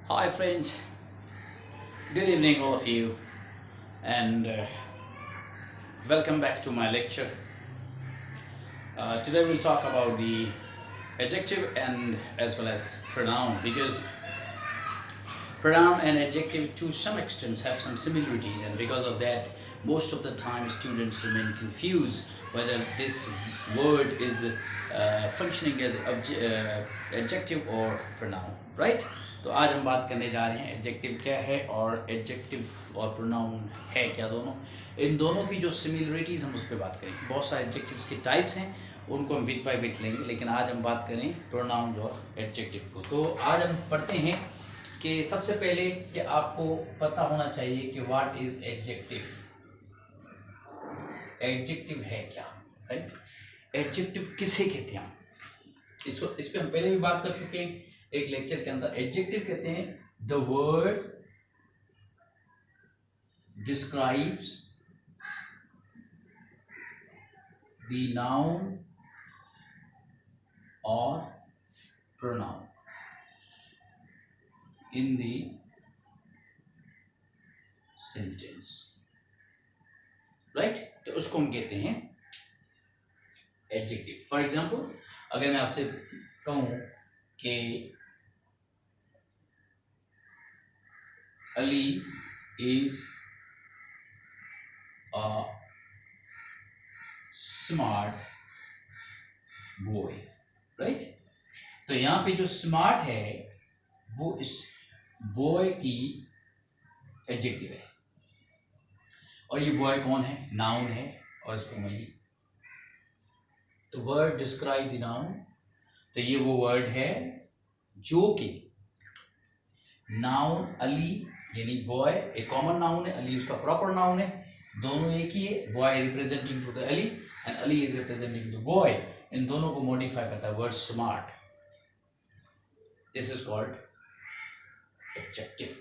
Hi, friends. Good evening, all of you, and welcome back to my lecture. Today, we'll talk about the adjective and as well as pronoun because pronoun and adjective to some extent have some similarities, and because of that, most of the time students remain confused whether this word is functioning as adjective or pronoun, right? तो आज हम बात करने जा रहे हैं adjective क्या है और एडजेक्टिव और प्रोनाउन है क्या दोनों। इन दोनों की जो सिमिलरिटीज़ हम उस पर बात करेंगे। बहुत सारे एडजेक्टिव्स के टाइप्स हैं, उनको हम बिट बाय बिट लेंगे, लेकिन आज हम बात करें प्रोनाउन और एडजेक्टिव को। तो आज हम पढ़ते हैं कि सबसे पहले कि आपको पता होना चाहिए कि व्हाट इज एडजेक्टिव। एडजेक्टिव है क्या, राइट? एडजेक्टिव किसे कहते हैं? इसको इस पे हम पहले भी बात कर चुके हैं एक लेक्चर के अंदर। एडजेक्टिव कहते हैं the word describes the noun और pronoun in the sentence, right? तो उसको हम कहते हैं एडजेक्टिव। फॉर एग्जाम्पल, अगर मैं आपसे कहूं कि Ali is a smart boy, right? तो यहां पे जो स्मार्ट है वो इस बॉय की एडजेक्टिव है, और ये बॉय कौन है? नाउन है, और इसको मैं तो वर्ड डिस्क्राइब द नाउन, तो ये वो वर्ड है जो कि नाउन अली यानी बॉय एक कॉमन नाउन है, अली उसका प्रॉपर नाउन है, दोनों एक ही है। Boy representing to the Ali and Ali is representing to boy. इन दोनों को मॉडिफाई करता है word smart. This is called adjective,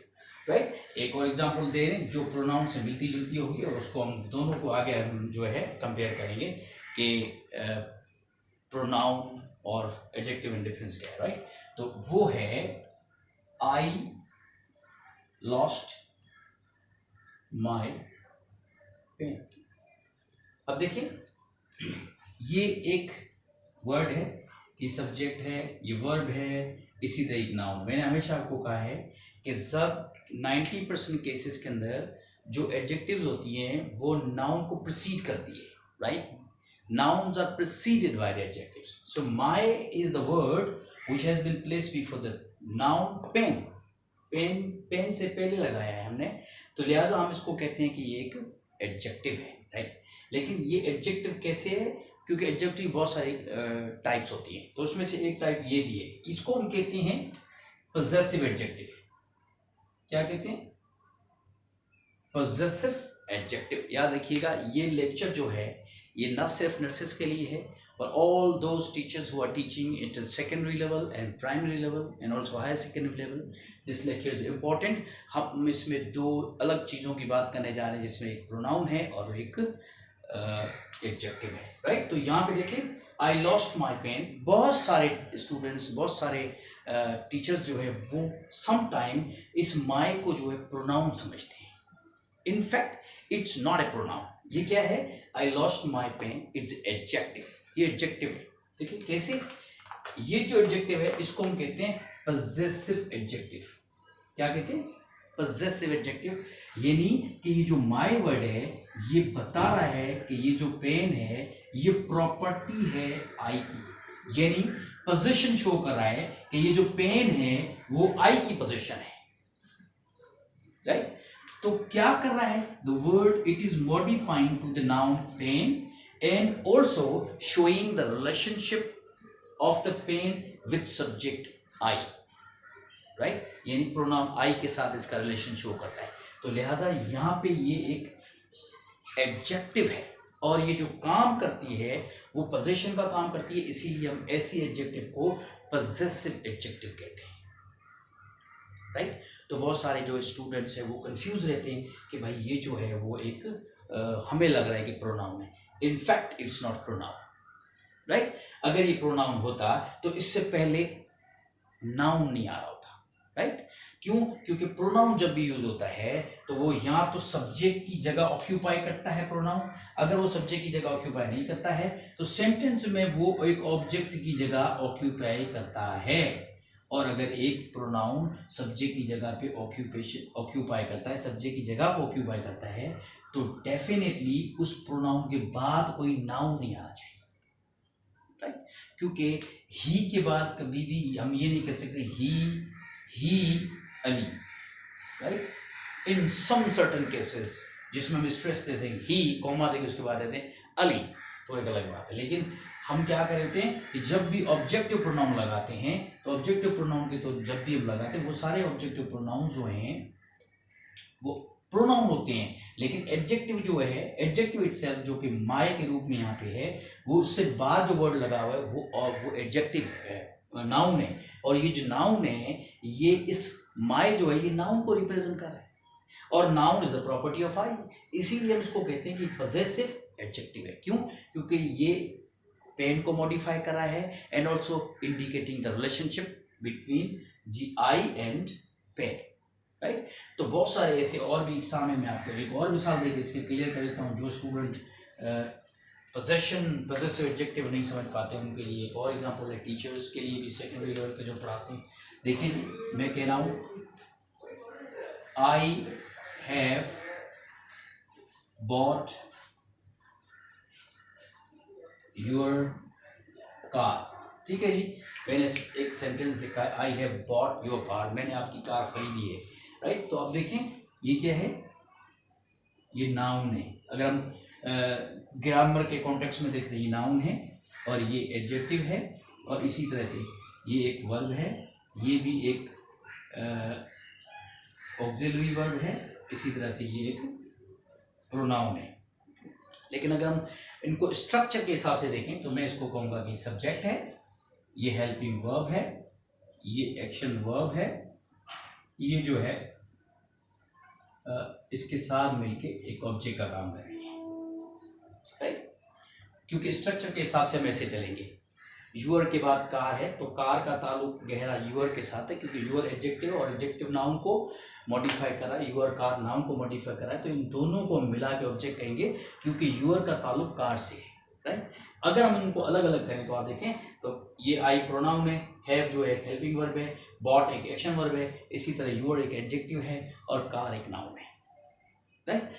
right? एक और एग्जांपल दे रहे हैं जो प्रोनाउन से मिलती जुलती होगी, और उसको हम दोनों को आगे हम जो है कंपेयर करेंगे कि प्रोनाउन और एडजेक्टिव में डिफरेंस क्या है, राइट? तो वो है आई लॉस्ट माई पेन। अब देखिए, ये एक वर्ड है कि सब्जेक्ट है, ये वर्ब है, इसी तरह एक नाउन। मैंने हमेशा आपको कहा है कि सब 90% केसेस के अंदर जो एडजेक्टिव्स होती हैं वो नाउन को प्रीसीड करती है, right? Nouns are preceded by the adjectives. So my is the word which has been placed before the noun pen. Pen से पहले लगाया है हमने, तो लिहाजा हम इसको कहते हैं कि ये एक एडजेक्टिव है, राइट? लेकिन ये एडजेक्टिव कैसे है? क्योंकि एडजेक्टिव बहुत सारी टाइप्स होती हैं, तो उसमें से एक टाइप ये भी है, इसको हम कहते हैं पॉजेसिव एडजेक्टिव। क्या कहते हैं? Possessive adjective. याद रखिएगा, ये लेक्चर जो है ये ना सिर्फ नर्सेस के लिए है, और all those teachers who are teaching it secondary level and primary level and also higher secondary level, this lecture is important. हम इसमें दो अलग चीज़ों की बात करने जा रहे हैं, जिसमें एक प्रोनाउन है और एक एडजेक्टिव है, राइट? तो यहाँ पे देखिए, आई लॉस्ट माई पेन। बहुत सारे स्टूडेंट्स, बहुत सारे टीचर्स जो है वो समटाइम इस माई को जो है प्रोनाउन समझते हैं। In fact it's not a pronoun. ये क्या है? I lost my pen, it's adjective. ये एडजेक्टिव है। देखिए कैसे, ये जो एडजेक्टिव है इसको हम कहते हैं पॉजेसिव एडजेक्टिव। क्या कहते हैं? Possessive adjective. यानी कि ये जो माई वर्ड है ये बता रहा है कि ये जो पेन है ये प्रॉपर्टी है आई की, यानी पोजीशन शो कर रहा है कि ये जो पेन है वो आई की पोजीशन है, राइट? तो क्या कर रहा है? The word it is modifying to the noun pen and also showing the relationship of the pen with subject I, right? यानी प्रोनाउन आई के साथ इसका रिलेशन शो करता है। तो लिहाजा यहां पे ये एक एडजेक्टिव है, और ये जो काम करती है वो पोजीशन का काम करती है, इसीलिए हम ऐसी एडजेक्टिव को पॉजेसिव एडजेक्टिव कहते हैं, राइट? तो बहुत सारे जो स्टूडेंट्स हैं वो कंफ्यूज रहते हैं कि भाई ये जो है वो एक हमें लग रहा है कि प्रोनाउन है। In fact it's not pronoun, right? अगर ये प्रोनाउन होता तो इससे पहले नाउन नहीं आ रहा होता, राइट? क्यों? क्योंकि प्रोनाउन जब भी यूज होता है तो वो या तो सब्जेक्ट की जगह ऑक्यूपाई करता है प्रोनाउन, अगर वो सब्जेक्ट की जगह ऑक्यूपाई नहीं करता है तो सेंटेंस में वो एक ऑब्जेक्ट की जगह ऑक्यूपाई करता है। और अगर एक प्रोनाउन सब्जेक्ट की जगह पे ऑक्यूपाई करता है, सब्जेक्ट की जगह को ऑक्यूपाई करता है, तो डेफिनेटली उस प्रोनाउन के बाद कोई नाउन नहीं आना चाहिए, राइट? क्योंकि ही के बाद कभी भी हम ये नहीं कह सकते ही अली, राइट? इन सम सर्टन केसेस जिसमें हम स्ट्रेस देते हैं ही कॉमा देके उसके बाद देते हैं अली, तो एक अलग बात है। लेकिन हम क्या करते हैं कि जब भी ऑब्जेक्टिव प्रोनाउन लगाते हैं तो ऑब्जेक्टिव प्रोनाउन के तो जब भी हम लगाते हैं वो सारे ऑब्जेक्टिव प्रोनाउन जो हैं वो प्रोनाउन होते हैं, लेकिन एडजेक्टिव जो है, एडजेक्टिव इटसेल्फ जो कि माय के रूप में यहाँ पे है, वो उससे बाद जो वर्ड लगा हुआ है वो एडजेक्टिव है, नाउन है। और ये जो नाउन है ये इस माय जो है ये नाउन को रिप्रेजेंट कर रहा है, और noun is the property of I, इसीलिए हम उसको कहते हैं कि पजेसिव एडजेक्टिव है। क्यों? क्योंकि ये पेन को मॉडिफाई करा है and also indicating the relationship between G I and pen, right? तो बहुत सारे ऐसे और भी एग्जाम है, मैं आपको एक और मिसाल देकर इसके क्लियर कर देता हूँ। जो स्टूडेंट पजेसिव एडजेक्टिव नहीं समझ पाते उनके लिए एक और एग्जाम्पल है, टीचर्स के लिए भी सेकेंडरी लेवल पे जो पढ़ाते हैं। देखिए मैं कह रहा हूँ I have bought your car, ठीक है जी। मैंने एक सेंटेंस लिखा है I have bought your car, मैंने आपकी कार खरीदी है, राइट? तो अब देखें ये क्या है, ये नाउन है। अगर हम ग्रामर के कॉन्टेक्स्ट में देखते हैं ये नाउन है और ये एडजेक्टिव है, और इसी तरह से ये एक वर्ब है, ये भी एक ऑक्सिलरी वर्ब है, इसी तरह से ये एक प्रोनाउन है। लेकिन अगर हम इनको स्ट्रक्चर के हिसाब से देखें तो मैं इसको कहूँगा कि सब्जेक्ट है, ये हेल्पिंग वर्ब है, ये एक्शन वर्ब है, ये जो है इसके साथ मिलके एक ऑब्जेक्ट का काम कर रही है, राइट? क्योंकि स्ट्रक्चर के हिसाब से हम ऐसे चलेंगे। यूअर के बाद कार है तो कार का ताल्लुक गहरा यूअर के साथ है, क्योंकि यूअर एडजेक्टिव और एडजेक्टिव नाउन को मॉडिफाई करा है, यूअर कार नाउन को मॉडिफाई करा है, तो इन दोनों को मिला के ऑब्जेक्ट कहेंगे क्योंकि यूअर का ताल्लुक कार से है, राइट? अगर हम इनको अलग अलग करें तो आप देखें तो ये आई प्रोनाउन है, हैव जो है एक हेल्पिंग वर्ब है, बॉट एक एक्शन वर्ब है, इसी तरह यूअर एक एडजेक्टिव है और कार एक नाउन है, राइट?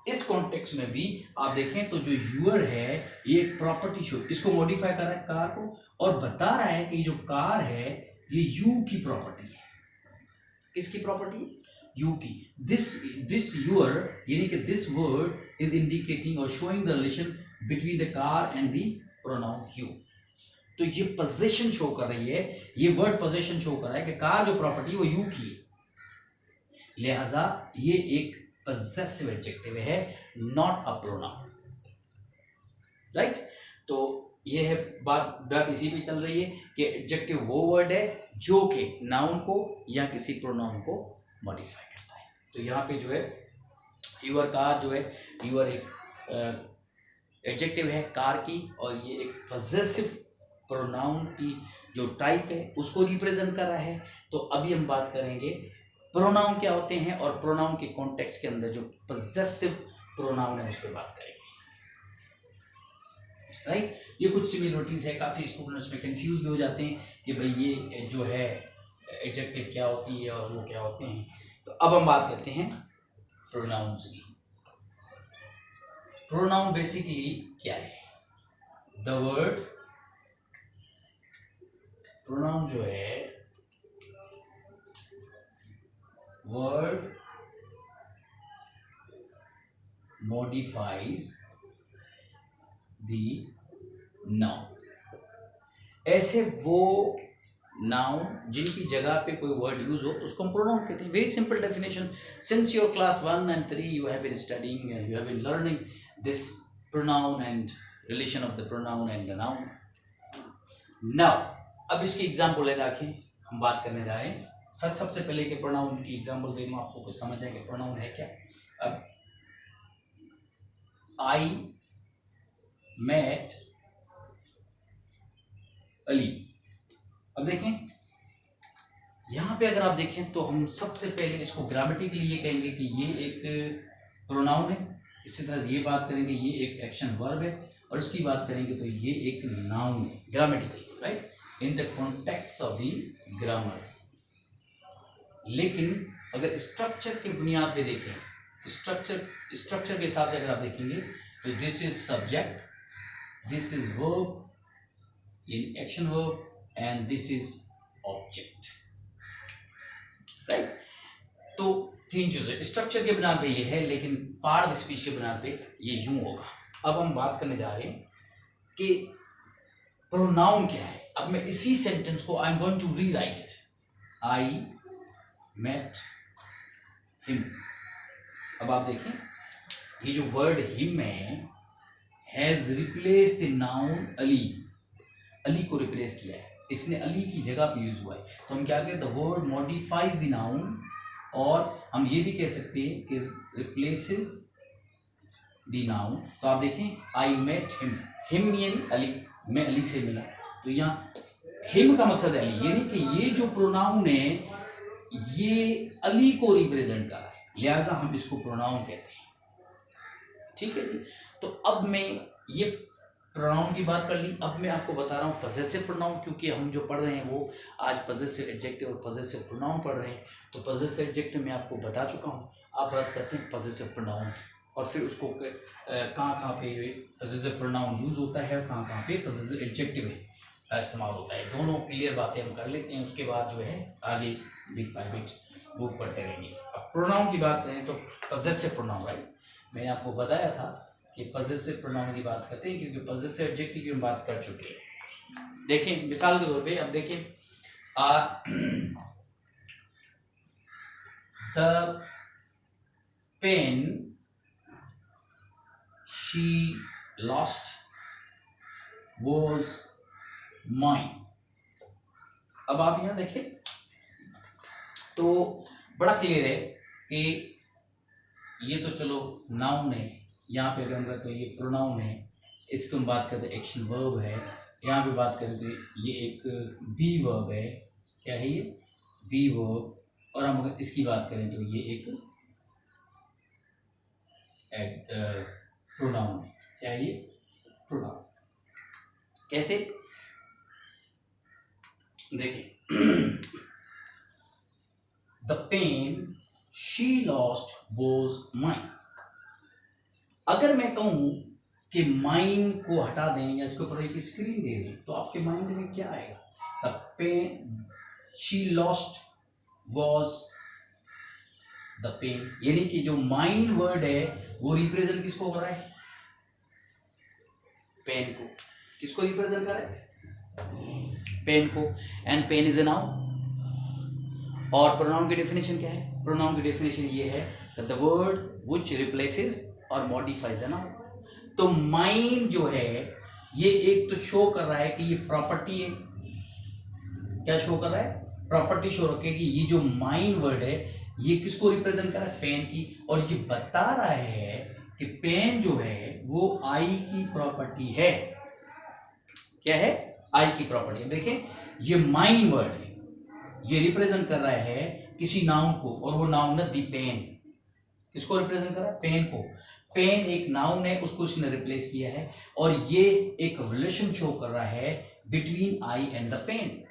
इस कॉन्टेक्स्ट में भी आप देखें तो जो यूअर है ये एक प्रॉपर्टी शो, इसको मॉडिफाई कर रहा है कार को, और बता रहा है कि जो कार है ये यू की प्रॉपर्टी है। किसकी प्रॉपर्टी? यू की। दिस यूअर यानी कि दिस वर्ड इज इंडिकेटिंग और showing the relation between the car and the pronoun you. तो ये पोजीशन शो कर रही है, ये वर्ड पोजीशन शो कर रहा है कि कार जो प्रॉपर्टी वो यू की है, लिहाजा ये एक possessive adjective है, not a pronoun, राइट? तो ये है बात इसी पे चल रही है कि एडजेक्टिव वो वर्ड है जो कि नाउन को या किसी प्रोनाउन को मॉडिफाई करता है। तो यहाँ पे जो है यूअर कार जो है, यूअर एक एडजेक्टिव है कार की, और ये एक possessive प्रोनाउन की जो टाइप है उसको रिप्रेजेंट कर रहा है। तो अभी हम बात करेंगे प्रोनाउन क्या होते हैं और प्रोनाउन के कॉन्टेक्स्ट के अंदर जो पजेसिव प्रोनाउन है उस पर बात करेंगे, राइट? ये कुछ सिमिलरिटीज है, काफ़ी स्टूडेंट्स में कंफ्यूज भी हो जाते हैं कि भाई ये जो है एडजेक्टिव क्या होती है और वो क्या होते हैं। तो अब हम बात करते हैं प्रोनाउंस की। प्रोनाउन बेसिकली क्या है? द वर्ड प्रोनाउन जो है word modifies the noun। ऐसे वो नाउन जिनकी जगह पे कोई वर्ड यूज हो तो उसको हम प्रोनाउन कहते हैं। Very simple definition, since your class 1 and 3 you have been studying and you have been learning this pronoun and relation of the pronoun and the noun. Now अब इसकी एग्जाम्पल है, देखिए हम बात करने जा रहे हैं। फर्स्ट सबसे पहले के प्रोनाउन की एग्जांपल दे दूं आपको, कुछ समझ आएगा प्रोनाउन है क्या। अब आई मेट अली, अब देखें यहाँ पे अगर आप देखें तो हम सबसे पहले इसको ग्रामेटिकली ये कहेंगे कि ये एक प्रोनाउन है, इसी तरह से ये बात करेंगे ये एक एक्शन वर्ब है, और इसकी बात करेंगे तो ये एक नाउन है grammatically, right, in the context of the grammar. लेकिन अगर स्ट्रक्चर के बुनियाद पे देखें, स्ट्रक्चर के हिसाब से अगर आप देखेंगे तो this is subject, this is verb in action verb, and this is object, right. तो तीन चीजें स्ट्रक्चर के बुनियाद पे ये है, लेकिन पार्ट ऑफ स्पीच के बुनियाद पे ये यूं होगा। अब हम बात करने जा रहे हैं कि प्रोनाउन क्या है। अब मैं इसी सेंटेंस को I am going to rewrite it, I met him. अब आप देखें ये जो वर्ड हिम है, has replace the noun Ali, Ali को रिप्लेस किया है, इसने अली की जगह पे यूज हुआ है। तो हम क्या कहें, the word modifies the noun, और हम ये भी कह सकते हैं कि रिप्लेसेस द नाउन। तो आप देखें आई मेट हिम, हिम यानी अली, मैं अली से मिला, तो यहाँ हिम का मकसद है अली, यानी कि ये जो प्रोनाउन है ये अली को रिप्रेजेंट कर रहा है, लिहाजा हम इसको प्रोनाउन कहते हैं, ठीक है जी। तो अब मैं ये प्रोनाउन की बात कर ली, अब मैं आपको बता रहा हूँ पॉजेसिव प्रोनाउन, क्योंकि हम जो पढ़ रहे हैं वो आज पॉजेसिव एडजेक्टिव और पॉजेसिव प्रोनाउन पढ़ रहे हैं। तो पॉजेसिव एडजेक्टिव मैं आपको बता चुका हूँ, आप बात करते हैं पॉजेसिव प्रोनाउन की, और फिर उसको कहाँ पे पॉजेसिव प्रोनाउन यूज होता है और कहाँ पे पॉजेसिव एडजेक्टिव है इस्तेमाल होता है। दोनों क्लियर बातें हम कर लेते हैं, उसके बाद जो है आगे बिट बाय बिट बुक पढ़ते रहेंगे। अब प्रोनाउन की बात करें तो पॉजेसिव प्रोनाउन, राइट, मैंने आपको बताया था कि पॉजेसिव प्रोनाउन की बात करते हैं, क्योंकि पॉजेसिव एडजेक्टिव की हम बात कर चुके हैं। देखें मिसाल के तौर पे, अब देखें the pen she lost was mine. अब आप यहां देखें तो बड़ा क्लियर है कि ये तो चलो नाउन है, यहाँ पे अगर हम कहते तो ये प्रोनाउन है, इसको हम बात करते हैं एक्शन वर्ब है, यहाँ पे बात करें तो ये एक बी वर्ब है, क्या है ये बी वर्ब, और हम अगर इसकी बात करें तो ये एक प्रोनाउन है, क्या है ये प्रोनाउन। कैसे देखिए the pen she lost was mine. अगर मैं कहूं कि माइन को हटा दें या इसके ऊपर एक स्क्रीन दे दें तो आपके माइंड में क्या आएगा, the pen she lost was the pen, यानी कि जो माइन वर्ड है वो रिप्रेजेंट किसको हो रहा है, पेन को। किसको रिप्रेजेंट कर रहा है, पेन को, and pen is a noun. और प्रोनाउन की डेफिनेशन क्या है, प्रोनाउन की डेफिनेशन ये है द वर्ड व्हिच रिप्लेसेस और मॉडिफाइज द नाउन। तो माइन जो है ये एक तो शो कर रहा है कि ये प्रॉपर्टी है, क्या शो कर रहा है, प्रॉपर्टी शो रखे कि ये जो माइन वर्ड है ये किसको रिप्रेजेंट कर रहा है, पेन की, और ये बता रहा है कि पेन जो है वो आई की प्रॉपर्टी है। क्या है, आई की प्रॉपर्टी। देखें ये माइन वर्ड है, ये रिप्रेजेंट कर रहा है किसी नाउन को, और वो नाउन है दी पेन। किसको रिप्रेजेंट कर रहा है, पेन को। पेन एक नाउन है, उसको इसने रिप्लेस किया है, और ये एक रिलेशन शो कर रहा है between I and the pen,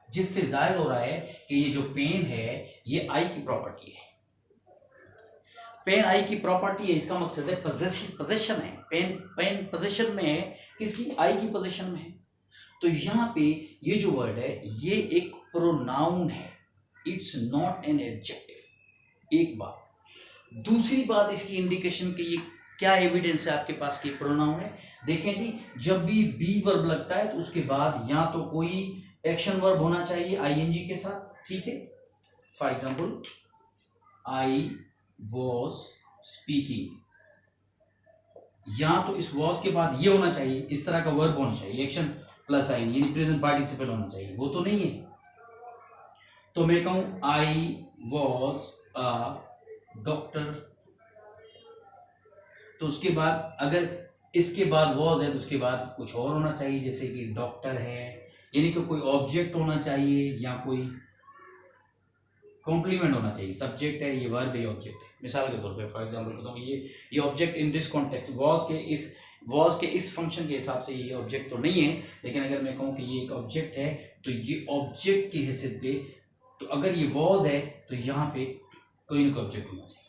जिससे जाहिर हो रहा है कि ये जो पेन है ये आई की प्रॉपर्टी है। पेन आई की प्रॉपर्टी है, इसका मकसद है पोजेशन है, पेन पोजेशन में है, किसकी, आई की पोजेशन में है। तो यहाँ पे ये जो वर्ड है ये एक प्रोनाउन है, इट्स नॉट एन एडजेक्टिव। एक बात, दूसरी बात इसकी इंडिकेशन के ये क्या एविडेंस है आपके पास कि प्रोनाउन है। देखें जी, जब भी बी वर्ब लगता है तो उसके बाद या तो कोई एक्शन वर्ब होना चाहिए आईएनजी के साथ, ठीक है। For example I was speaking, या तो इस वॉज के बाद ये होना चाहिए, इस तरह का वर्ब होना चाहिए, एक्शन प्लस आई यानी प्रेजेंट पार्टिसिपल होना चाहिए, वो तो नहीं है। तो मैं कहूं आई वॉज अ डॉक्टर, तो उसके बाद अगर इसके बाद वॉज है तो उसके बाद कुछ और होना चाहिए, जैसे कि डॉक्टर है, यानी कि कोई ऑब्जेक्ट होना चाहिए या कोई कॉम्प्लीमेंट होना चाहिए। सब्जेक्ट है, ये वर्ब है, ऑब्जेक्ट है। मिसाल के तौर पे फॉर एग्जांपल बताऊँ, ये object in this context was के इस फंक्शन के हिसाब से ये ऑब्जेक्ट तो नहीं है, लेकिन अगर मैं कहूँ कि ये एक ऑब्जेक्ट है तो ये ऑब्जेक्ट की हैसियत पे, तो अगर ये वॉज है तो यहाँ पे कोई ना कोई ऑब्जेक्ट होना चाहिए,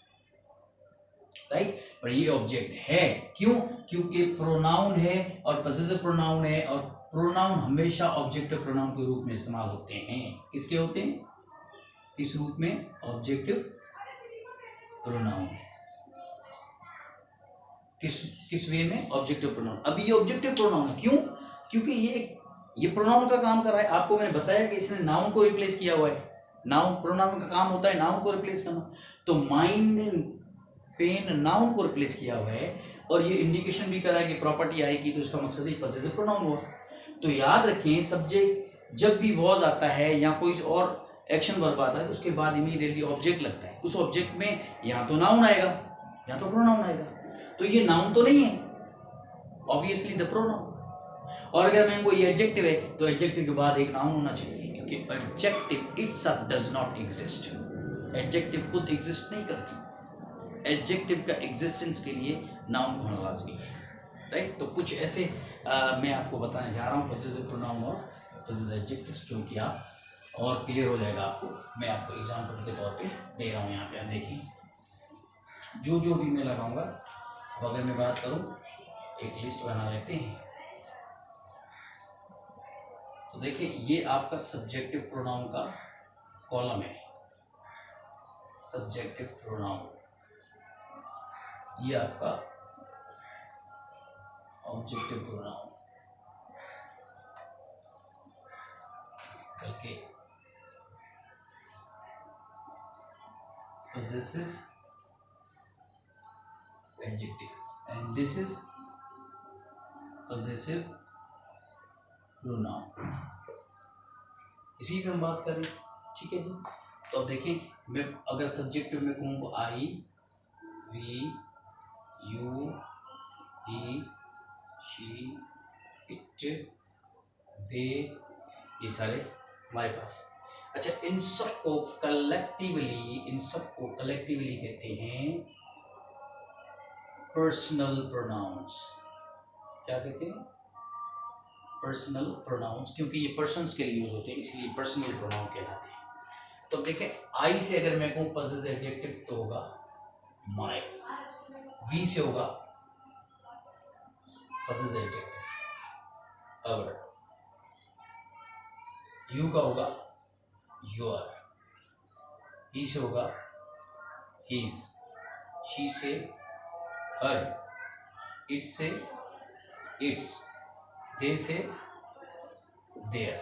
राइट। पर ये ऑब्जेक्ट है, क्यों? क्योंकि प्रोनाउन है और पॉसेसिव प्रोनाउन है, और प्रोनाउन हमेशा ऑब्जेक्टिव प्रोनाउन के रूप में इस्तेमाल होते हैं। किसके होते हैं? किस रूप में? Objective pronoun. किस वे में? Objective pronoun. अभी ये ऑब्जेक्टिव प्रोनाउन है, क्यों? क्योंकि ये प्रोनाउन का काम कर रहा है। आपको मैंने बताया कि इसने नाउन को रिप्लेस किया हुआ है। नाउन, प्रोनाउन का काम होता है नाउन को रिप्लेस करना। तो माइंड ने पेन नाउन को रिप्लेस किया हुआ है, और ये इंडिकेशन भी करा है कि प्रॉपर्टी आएगी, तो इसका मकसद ही पॉसेसिव प्रोनाउन हुआ। तो याद रखें, सब्जेक्ट जब भी वॉज आता है या कोई और एक्शन वर्ब आता है तो उसके बाद इमीडिएटली ऑब्जेक्ट लगता है। उस ऑब्जेक्ट में या तो नाउन आएगा या तो प्रोनाउन आएगा। तो ये नाउन तो नहीं है, ऑब्वियसली द प्रोनाउन। और अगर मैं कोई एडजेक्टिव है तो एडजेक्टिव के बाद एक नाउन होना चाहिए, क्योंकि adjective itself does not exist. Adjective खुद एग्जिस्ट नहीं करती। एडजेक्टिव का एग्जिस्टेंस के लिए नाउन को होना लाजमी है, राइट। तो कुछ ऐसे मैं आपको बताने जा रहा हूँ पॉसेसिव प्रोनाउन और पॉसेसिव एडजेक्टिव्स, जो कि आप और क्लियर हो जाएगा आपको। मैं आपको एग्जाम्पल के तौर पे दे रहा हूँ। यहाँ पे आप देखिए, जो भी मैं लगाऊंगा, अगर मैं बात करूँ, एक लिस्ट बना लेते हैं। तो देखिए, ये आपका सब्जेक्टिव प्रोनाउन का कॉलम है। सब्जेक्टिव प्रोनाउन, ये आपका objective pronoun. Okay, possessive adjective, and this is possessive pronoun। इसी पे हम बात करें, ठीक है जी। तो अब देखें, मैं अगर सब्जेक्टिव में कहूँ I, we, you, he, she, it, they, ये सारे हमारे पास। अच्छा, इन सबको कलेक्टिवली कहते हैं पर्सनल प्रोनाउंस। क्या कहते हैं? पर्सनल प्रोनाउंस, क्योंकि ये पर्सन्स के लिए यूज होते हैं, इसलिए पर्सनल प्रोनाउन कहलाते हैं। तो देखें, आई से अगर मैं कहूँ पॉसेसिव एडजेक्टिव तो होगा माय। वी से होगा पॉसेसिव एडजेक्टिव अवर। यू का होगा योर। ही से होगा हिज। शी से हर। इट से इट्स। दे से देयर।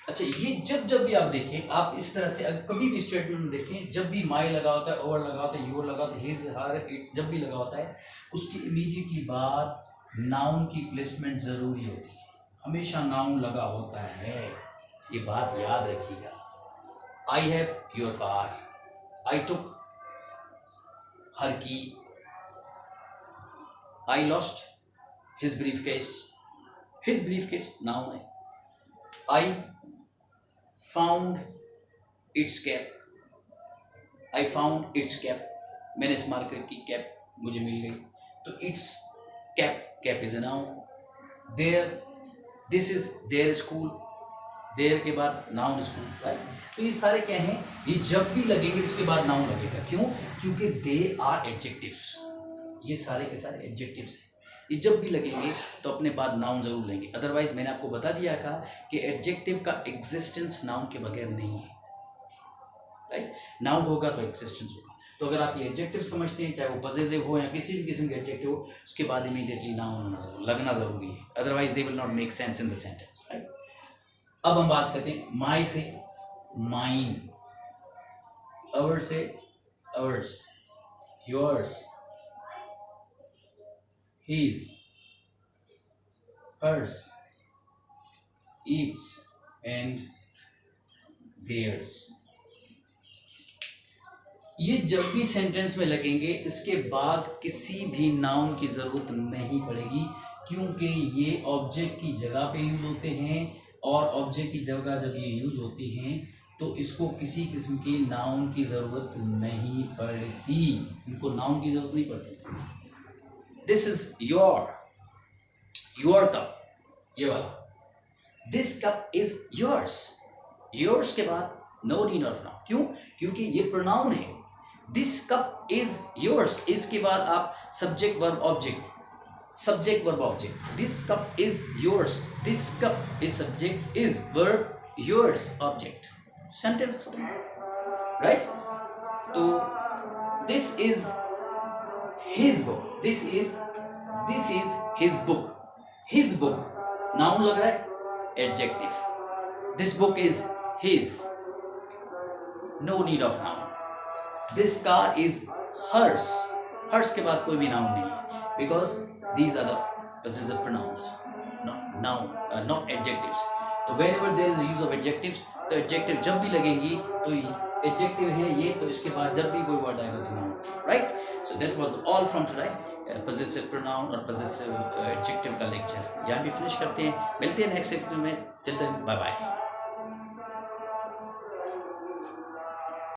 अच्छा, ये जब भी आप देखें, आप इस तरह से कभी भी स्टेटमेंट में देखें, जब भी माई लगा होता है, ओवर लगा होता है, योर लगा होता है, हिज, हर, इट्स जब भी लगा होता है, उसकी इमीडिएटली बाद नाउन की प्लेसमेंट जरूरी होती है। हमेशा नाउन लगा होता है, ये बात याद रखिएगा। I have your car. I took her key. I lost his briefcase. His briefcase noun है। I found its cap. I found its cap. मैंने इस मार्केट की कैप मुझे मिल गई, तो its cap, cap is a noun. There, this is their school. There के बाद नाउन स्कूल, राइट। तो ये सारे क्या हैं? ये जब भी लगेंगे इसके बाद नाउन लगेगा। क्यों? क्योंकि दे आर एडजेक्टिव्स। ये सारे के सारे एडजेक्टिव्स हैं। ये जब भी लगेंगे तो अपने बाद नाउन जरूर लेंगे। अदरवाइज मैंने आपको बता दिया था कि एडजेक्टिव का एग्जिस्टेंस नाउन के बगैर नहीं है, राइट। नाउन होगा तो एग्जिस्टेंस होगा। तो अगर आप ये एडजेक्टिव समझते हैं, चाहे वो पॉसेसिव हो या किसी भी किस्म के एडजेक्टिव हो, उसके बाद इमीडिएटली नाउन होना जरूर, लगना जरूरी है। Otherwise they will not make sense in the sentence, right. अब हम बात करते हैं माई से माइन, अवर से ours, yours, his, hers, its and theirs। ये जब भी सेंटेंस में लगेंगे, इसके बाद किसी भी नाउन की ज़रूरत नहीं पड़ेगी, क्योंकि ये ऑब्जेक्ट की जगह पे यूज़ होते हैं। और ऑब्जेक्ट की जगह जब ये यूज़ होती हैं तो इसको किसी किस्म की नाउन की ज़रूरत नहीं पड़ती, इनको नाउन की ज़रूरत नहीं पड़ती। दिस इज योर कप, ये वाला, this cup is yours. Yours के बाद नो नीड ऑफ नाउन, क्यों? क्योंकि ये प्रोनाउन है। दिस कप इज योर्स, इसके बाद आप subject verb object, subject verb object, this cup is yours, this cup is subject, is verb, yours object, sentence खत्म, राइट? तो this is his book, this is his book, his book noun लग रहा है, adjective, this book is his, no need of noun. This car is hers, hers के बाद कोई भी noun नहीं है, because these are the possessive pronouns, not adjectives. तो whenever there is a use of adjectives, तो adjective जब भी लगेंगी तो adjective है ये, तो इसके बाद जब भी कोई word आएगा तो noun, right? So that was all from today, possessive pronoun और possessive adjective का लेक्चर यहाँ भी फिनिश करते हैं। मिलते हैं नेक्स्ट लेक्चर में, चलते हैं, बाय बाय।